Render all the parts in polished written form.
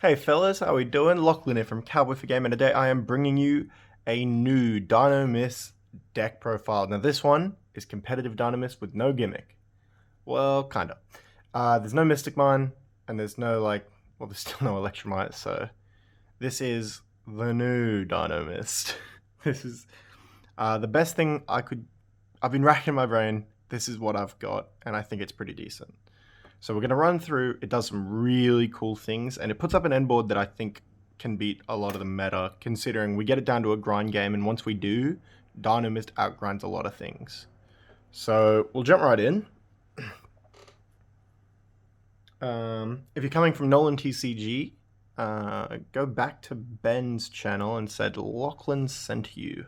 Hey fellas, how we doing? Lachlan here from Cowboy for Game, and today I am bringing you a new Dinomist deck profile. Now this one is competitive Dinomist with no gimmick. Well, kinda. There's no Mystic Mine, and there's no there's still no Electromite, so this is the new Dinomist. This is the best thing I've been racking my brain. This is what I've got, and I think it's pretty decent. So we're going to run through, it does some really cool things, and it puts up an end board that I think can beat a lot of the meta, considering we get it down to a grind game, and once we do, Dinomist outgrinds a lot of things. So we'll jump right in. If you're coming from Nolan TCG, go back to Ben's channel and said Lachlan sent you.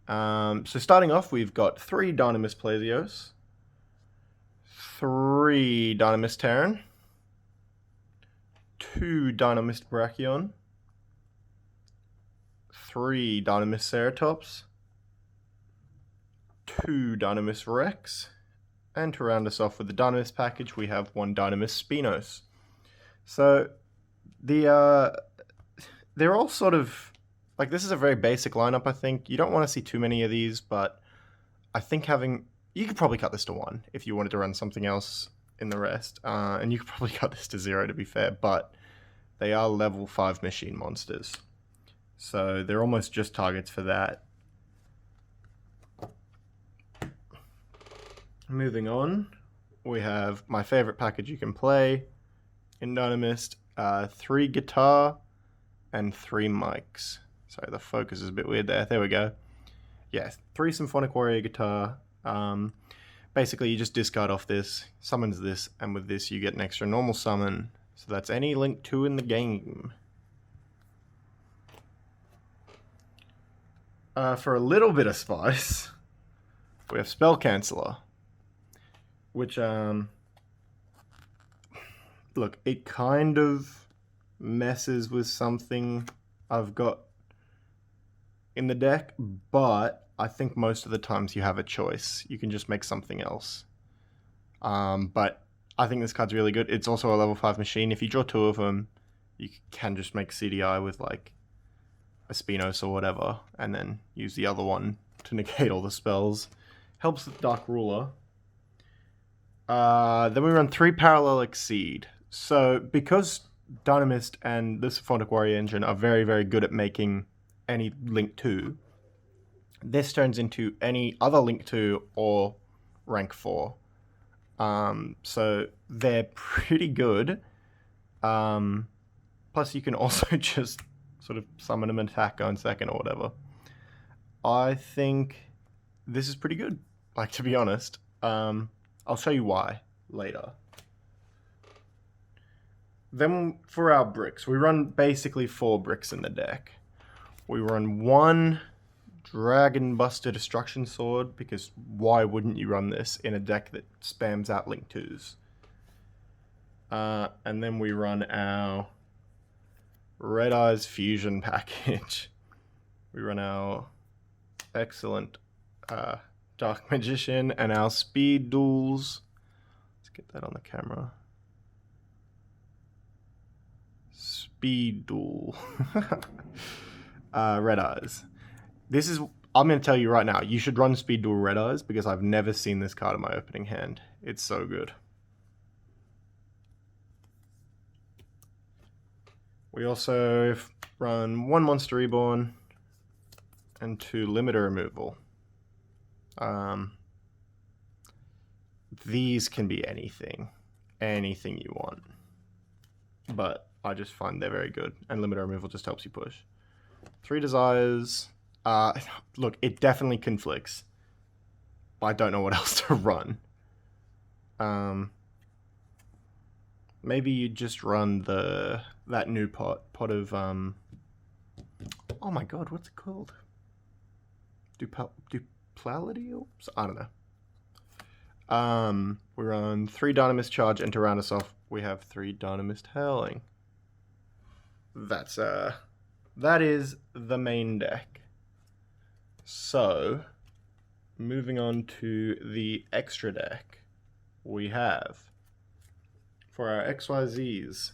So starting off, we've got 3 Dinomist Plasios, 3 Dinomist Terran, 2 Dinomist Brachion, 3 Dinomist Ceratops, 2 Dinomist Rex, and to round us off with the Dinomist package, we have 1 Dinomist Spinos. So they're all sort of like, this is a very basic lineup. I think you don't want to see too many of these, but I think you could probably cut this to 1 if you wanted to run something else in the rest. And you could probably cut this to 0 to be fair, but they are level 5 machine monsters. So they're almost just targets for that. Moving on, we have my favorite package you can play in Dinomist. 3 guitar and 3 mics. Sorry, the focus is a bit weird there. There we go. Yeah, 3 Symphonic Warrior guitar. Basically, you just discard off this, summons this, and with this you get an extra normal summon. So that's any Link 2 in the game. For a little bit of spice, we have Spell Canceller, which, look, it kind of messes with something I've got in the deck, but I think most of the times you have a choice. You can just make something else. But I think this card's really good. It's also a level 5 machine. If you draw 2 of them, you can just make CDI with like a Spinos or whatever, and then use the other one to negate all the spells. Helps with Dark Ruler. Then we run 3 Parallel Exceed. So because Dinomist and the Symphonic Warrior engine are very, very good at making any Link 2, this turns into any other Link 2 or rank 4. So they're pretty good. Plus you can also just sort of summon them and attack, go in second or whatever. I think this is pretty good, like, to be honest. I'll show you why later. Then for our bricks, we run basically 4 bricks in the deck. We run 1 Dragon Buster Destruction Sword, because why wouldn't you run this in a deck that spams out Link 2s? And then we run our Red Eyes Fusion package. We run our excellent Dark Magician and our Speed Duels. Let's get that on the camera. Speed Duel. Red Eyes. I'm going to tell you right now, you should run Speed Duel Red Eyes, because I've never seen this card in my opening hand. It's so good. We also run 1 Monster Reborn and 2 Limiter Removal. These can be anything you want, but I just find they're very good, and Limiter Removal just helps you push. 3 Desires. Look, it definitely conflicts, but I don't know what else to run. Maybe you just run that new pot of oh my god, what's it called? Duplality? Oops, I don't know. We run 3 Dinomist Charge, and to round us off, we have 3 Dinomist Hurling. That is the main deck. So, moving on to the extra deck, we have, for our XYZs,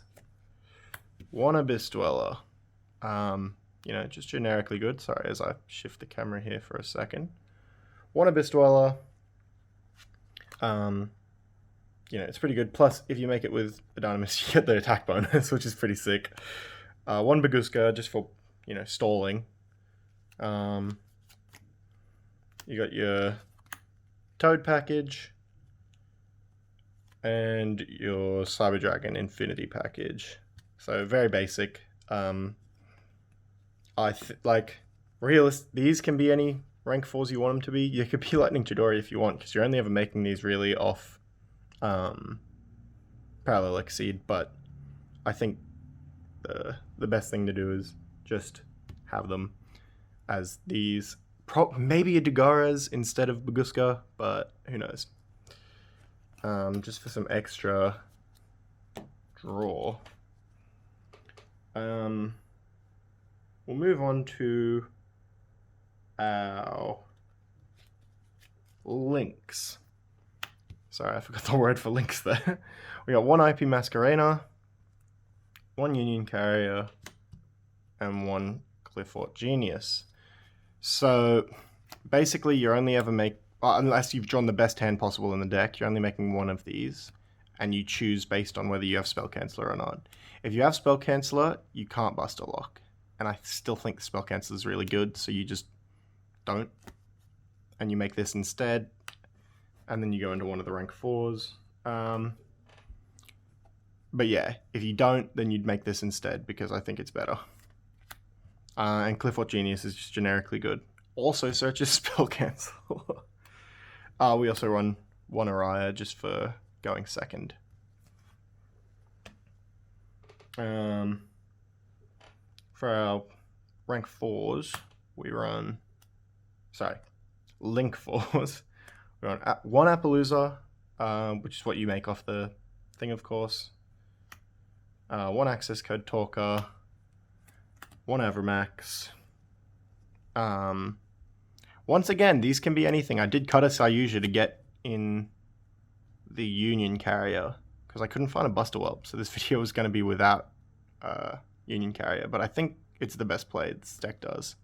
one Abyss Dweller. You know, just generically good. Sorry, as I shift the camera here for a second. One Abyss Dweller. You know, it's pretty good. Plus, if you make it with a Dinomist, you get the attack bonus, which is pretty sick. One Baguska, just for, you know, stalling. You got your Toad package. And your Cyber Dragon Infinity package. So, very basic. These can be any rank 4s you want them to be. You could be Lightning Chidori if you want, because you're only ever making these really off Parallel Exceed, but I think the best thing to do is just have them as these. Maybe a Dagares instead of Baguska, but who knows. Just for some extra draw. We'll move on to our links. Sorry, I forgot the word for links there. We got one IP Masquerena, one Union Carrier, and one Cliffort Genius. So basically you're only ever unless you've drawn the best hand possible in the deck, you're only making one of these, and you choose based on whether you have Spell Canceller or not. If you have Spell Canceller, you can't bust a lock. And I still think the Spell Canceller is really good, so you just don't. And you make this instead, and then you go into one of the rank 4s. But yeah, if you don't, then you'd make this instead, because I think it's better. And Cliffort Genius is just generically good. Also searches Spell Cancel. We also run one Araya just for going second. For our rank 4s, we run... Sorry, link 4s. We run one Appaloosa, which is what you make off the thing, of course. One Access Code Talker. One Evermax. Once again, these can be anything. I did cut a Sayuja to get in the Union Carrier because I couldn't find a Buster Whelp, so this video was going to be without Union Carrier, but I think it's the best play this deck does.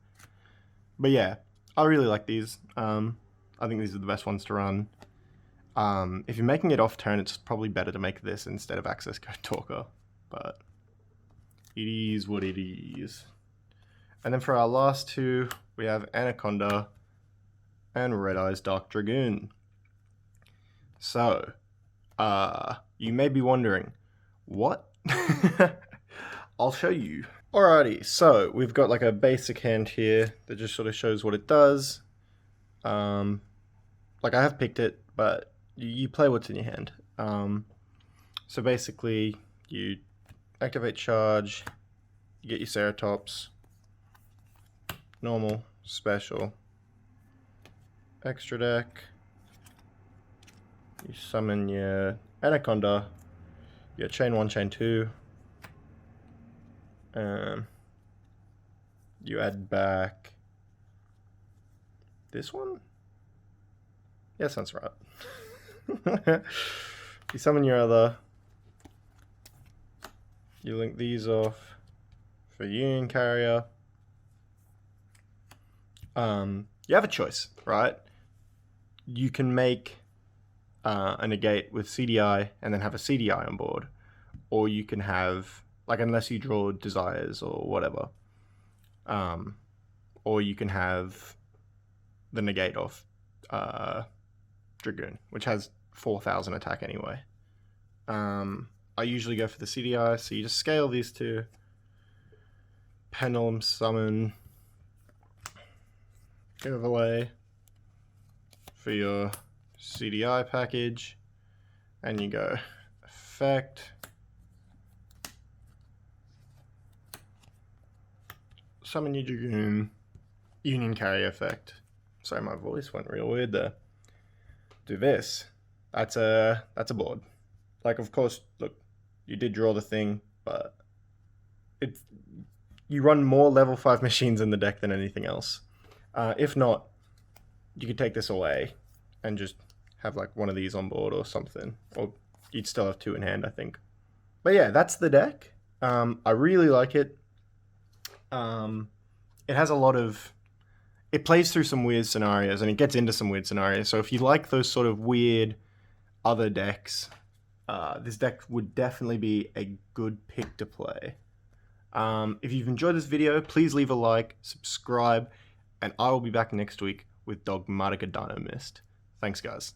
But yeah, I really like these. I think these are the best ones to run. If you're making it off turn, it's probably better to make this instead of Access Code Talker, but it is what it is. And then for our last two, we have Anaconda and Red Eyes Dark Dragoon. So, you may be wondering, what? I'll show you. Alrighty, so we've got like a basic hand here that just sort of shows what it does. Like I have picked it, but you play what's in your hand. So basically, you activate charge, you get your Ceratops, normal, special, extra deck, you summon your Anaconda, your chain 1, chain 2, you add back this one? Yeah, sounds right. You summon your other, you link these off for Union Carrier. You have a choice, right? You can make a negate with CDI and then have a CDI on board, or you can have, like, unless you draw desires or whatever, or you can have the negate off Dragoon, which has 4,000 attack anyway. I usually go for the CDI, so you just scale these two, Pendulum Summon, overlay for your CDI package, and you go effect, summon your Dragoon, Union Carrier effect. Sorry, my voice went real weird there. Do this. That's a board. Like, of course, look, you did draw the thing, but you run more level 5 machines in the deck than anything else. If not, you could take this away and just have like one of these on board or something. Or you'd still have two in hand, I think. But yeah, that's the deck. I really like it. It has a lot of... It plays through some weird scenarios, and it gets into some weird scenarios. So if you like those sort of weird other decks, this deck would definitely be a good pick to play. If you've enjoyed this video, please leave a like, subscribe, and I will be back next week with Dogmatica Dinomist. Thanks, guys.